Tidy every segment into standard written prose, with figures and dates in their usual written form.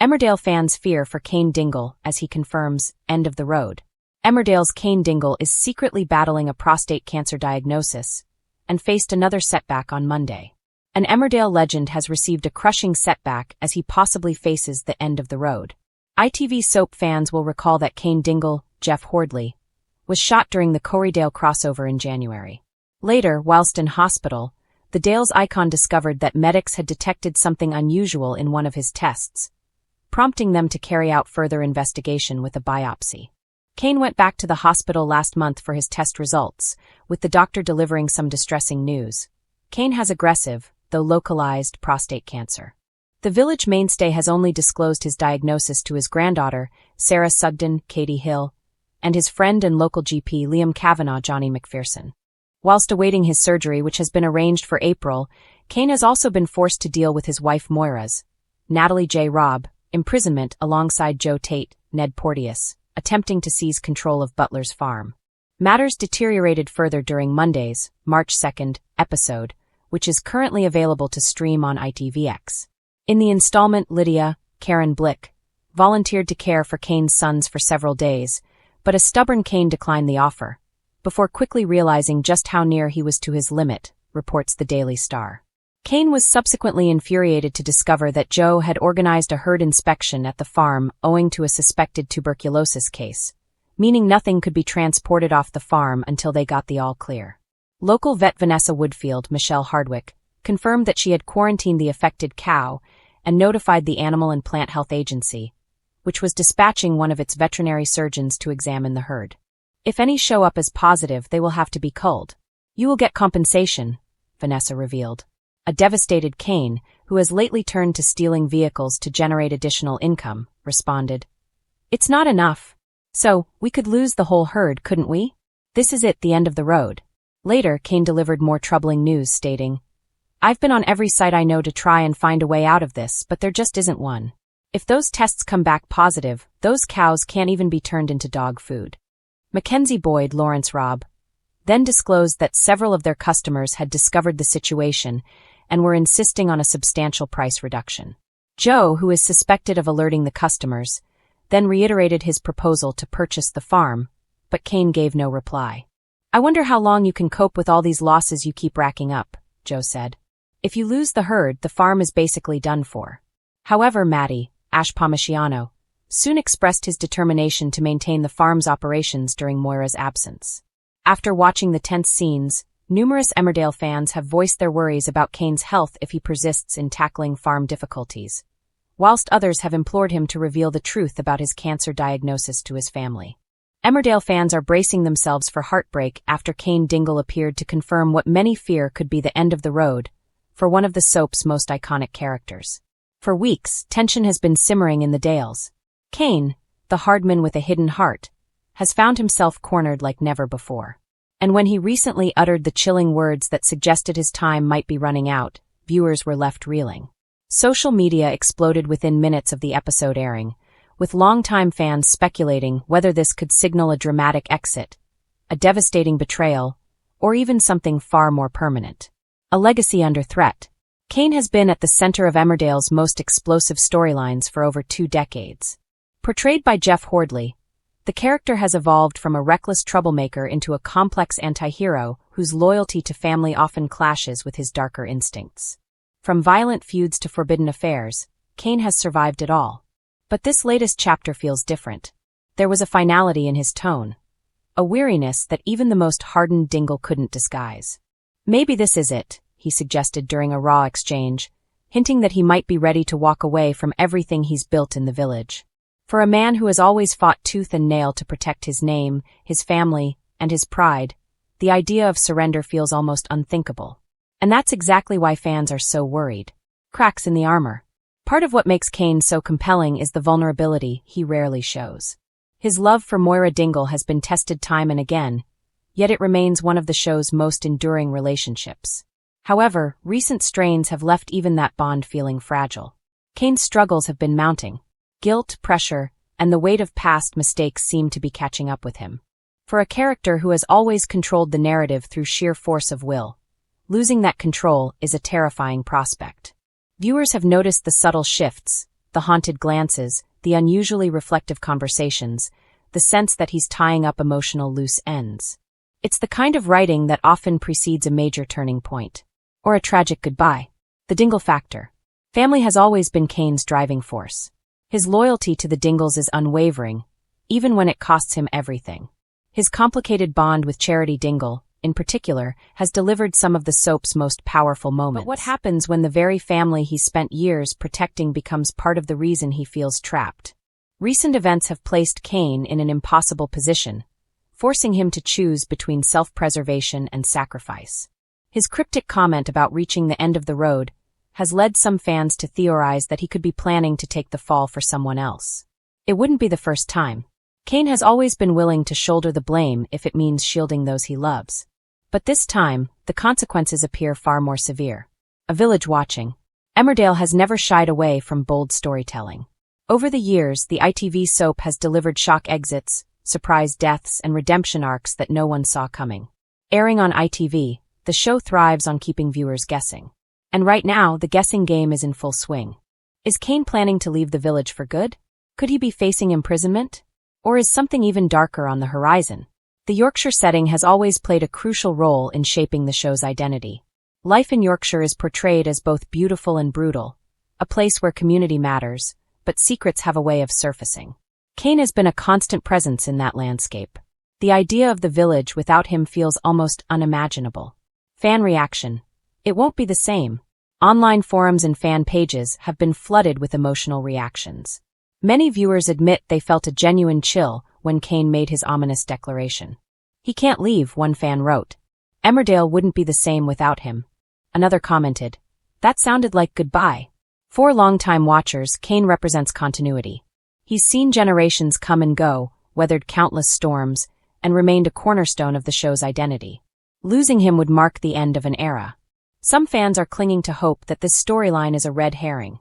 Emmerdale fans fear for Cain Dingle as he confirms, end of the road. Emmerdale's Cain Dingle is secretly battling a prostate cancer diagnosis and faced another setback on Monday. An Emmerdale legend has received a crushing setback as he possibly faces the end of the road. ITV soap fans will recall that Cain Dingle, Jeff Hordley, was shot during the Corriedale crossover in January. Later, whilst in hospital, the Dale's icon discovered that medics had detected something unusual in one of his tests, prompting them to carry out further investigation with a biopsy. Cain went back to the hospital last month for his test results, with the doctor delivering some distressing news. Cain has aggressive, though localized, prostate cancer. The village mainstay has only disclosed his diagnosis to his granddaughter, Sarah Sugden, Katie Hill, and his friend and local GP Liam Kavanagh, Johnny McPherson. Whilst awaiting his surgery, which has been arranged for April, Cain has also been forced to deal with his wife Moira's, Natalie J. Robb, imprisonment alongside Joe Tate, Ned Porteous, attempting to seize control of Butler's farm. Matters deteriorated further during Monday's, March 2nd, episode, which is currently available to stream on ITVX. In the installment, Lydia, Karen Blick, volunteered to care for Cain's sons for several days, but a stubborn Cain declined the offer, before quickly realizing just how near he was to his limit, reports the Daily Star. Cain was subsequently infuriated to discover that Joe had organized a herd inspection at the farm owing to a suspected tuberculosis case, meaning nothing could be transported off the farm until they got the all clear. Local vet Vanessa Woodfield, Michelle Hardwick, confirmed that she had quarantined the affected cow and notified the Animal and Plant Health Agency, which was dispatching one of its veterinary surgeons to examine the herd. If any show up as positive, they will have to be culled. You will get compensation, Vanessa revealed. A devastated Cain, who has lately turned to stealing vehicles to generate additional income, responded, "It's not enough. So, we could lose the whole herd, couldn't we? This is it, the end of the road." Later, Cain delivered more troubling news, stating, "I've been on every site I know to try and find a way out of this, but there just isn't one. If those tests come back positive, those cows can't even be turned into dog food." Mackenzie Boyd, Lawrence Robb, then disclosed that several of their customers had discovered the situation and were insisting on a substantial price reduction. Joe, who is suspected of alerting the customers, then reiterated his proposal to purchase the farm, but Cain gave no reply. "I wonder how long you can cope with all these losses you keep racking up," Joe said. "If you lose the herd, the farm is basically done for." However, Matty, Ash Palmisciano, soon expressed his determination to maintain the farm's operations during Moira's absence. After watching the tense scenes, numerous Emmerdale fans have voiced their worries about Cain's health if he persists in tackling farm difficulties, whilst others have implored him to reveal the truth about his cancer diagnosis to his family. Emmerdale fans are bracing themselves for heartbreak after Cain Dingle appeared to confirm what many fear could be the end of the road for one of the soap's most iconic characters. For weeks, tension has been simmering in the Dales. Cain, the hardman with a hidden heart, has found himself cornered like never before. And when he recently uttered the chilling words that suggested his time might be running out, viewers were left reeling. Social media exploded within minutes of the episode airing, with longtime fans speculating whether this could signal a dramatic exit, a devastating betrayal, or even something far more permanent. A legacy under threat. Cain has been at the center of Emmerdale's most explosive storylines for over 2 decades. Portrayed by Jeff Hordley, the character has evolved from a reckless troublemaker into a complex anti-hero whose loyalty to family often clashes with his darker instincts. From violent feuds to forbidden affairs, Cain has survived it all. But this latest chapter feels different. There was a finality in his tone, a weariness that even the most hardened Dingle couldn't disguise. "Maybe this is it," he suggested during a raw exchange, hinting that he might be ready to walk away from everything he's built in the village. For a man who has always fought tooth and nail to protect his name, his family, and his pride, the idea of surrender feels almost unthinkable. And that's exactly why fans are so worried. Cracks in the armor. Part of what makes Cain so compelling is the vulnerability he rarely shows. His love for Moira Dingle has been tested time and again, yet it remains one of the show's most enduring relationships. However, recent strains have left even that bond feeling fragile. Cain's struggles have been mounting. Guilt, pressure, and the weight of past mistakes seem to be catching up with him. For a character who has always controlled the narrative through sheer force of will, losing that control is a terrifying prospect. Viewers have noticed the subtle shifts, the haunted glances, the unusually reflective conversations, the sense that he's tying up emotional loose ends. It's the kind of writing that often precedes a major turning point. Or a tragic goodbye. The Dingle factor. Family has always been Cain's driving force. His loyalty to the Dingles is unwavering, even when it costs him everything. His complicated bond with Charity Dingle, in particular, has delivered some of the soap's most powerful moments. But what happens when the very family he spent years protecting becomes part of the reason he feels trapped? Recent events have placed Cain in an impossible position, forcing him to choose between self-preservation and sacrifice. His cryptic comment about reaching the end of the road has led some fans to theorize that he could be planning to take the fall for someone else. It wouldn't be the first time. Cain has always been willing to shoulder the blame if it means shielding those he loves. But this time, the consequences appear far more severe. A village watching. Emmerdale has never shied away from bold storytelling. Over the years, the ITV soap has delivered shock exits, surprise deaths, and redemption arcs that no one saw coming. Airing on ITV, the show thrives on keeping viewers guessing. And right now, the guessing game is in full swing. Is Cain planning to leave the village for good? Could he be facing imprisonment? Or is something even darker on the horizon? The Yorkshire setting has always played a crucial role in shaping the show's identity. Life in Yorkshire is portrayed as both beautiful and brutal, a place where community matters, but secrets have a way of surfacing. Cain has been a constant presence in that landscape. The idea of the village without him feels almost unimaginable. Fan reaction. It won't be the same. Online forums and fan pages have been flooded with emotional reactions. Many viewers admit they felt a genuine chill when Cain made his ominous declaration. He can't leave, one fan wrote. Emmerdale wouldn't be the same without him. Another commented, that sounded like goodbye. For longtime watchers, Cain represents continuity. He's seen generations come and go, weathered countless storms, and remained a cornerstone of the show's identity. Losing him would mark the end of an era. Some fans are clinging to hope that this storyline is a red herring,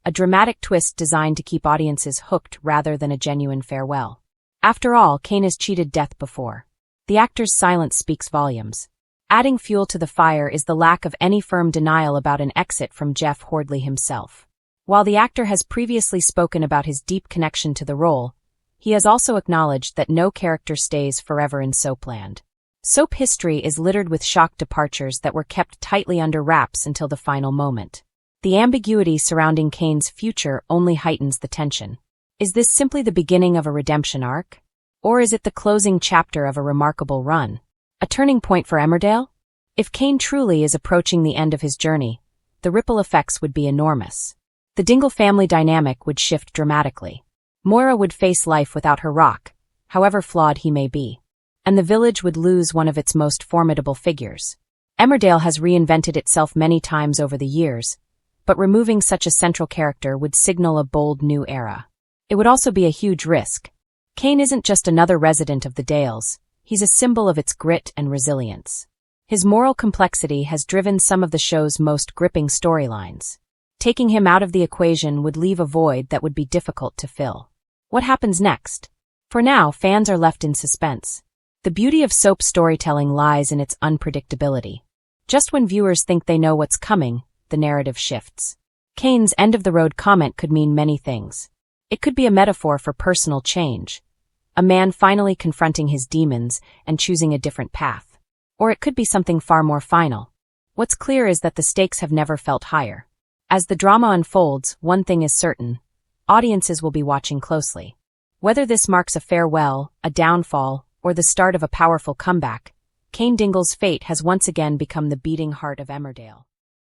a dramatic twist designed to keep audiences hooked rather than a genuine farewell. After all, Cain has cheated death before. The actor's silence speaks volumes. Adding fuel to the fire is the lack of any firm denial about an exit from Jeff Hordley himself. While the actor has previously spoken about his deep connection to the role, he has also acknowledged that no character stays forever in soapland. Soap history is littered with shock departures that were kept tightly under wraps until the final moment. The ambiguity surrounding Cain's future only heightens the tension. Is this simply the beginning of a redemption arc? Or is it the closing chapter of a remarkable run? A turning point for Emmerdale? If Cain truly is approaching the end of his journey, the ripple effects would be enormous. The Dingle family dynamic would shift dramatically. Moira would face life without her rock, however flawed he may be. And the village would lose one of its most formidable figures. Emmerdale has reinvented itself many times over the years, but removing such a central character would signal a bold new era. It would also be a huge risk. Cain isn't just another resident of the Dales, he's a symbol of its grit and resilience. His moral complexity has driven some of the show's most gripping storylines. Taking him out of the equation would leave a void that would be difficult to fill. What happens next? For now, fans are left in suspense. The beauty of soap storytelling lies in its unpredictability. Just when viewers think they know what's coming, the narrative shifts. Cain's end-of-the-road comment could mean many things. It could be a metaphor for personal change, a man finally confronting his demons and choosing a different path. Or it could be something far more final. What's clear is that the stakes have never felt higher. As the drama unfolds, one thing is certain. Audiences will be watching closely. Whether this marks a farewell, a downfall, or the start of a powerful comeback, Cain Dingle's fate has once again become the beating heart of Emmerdale.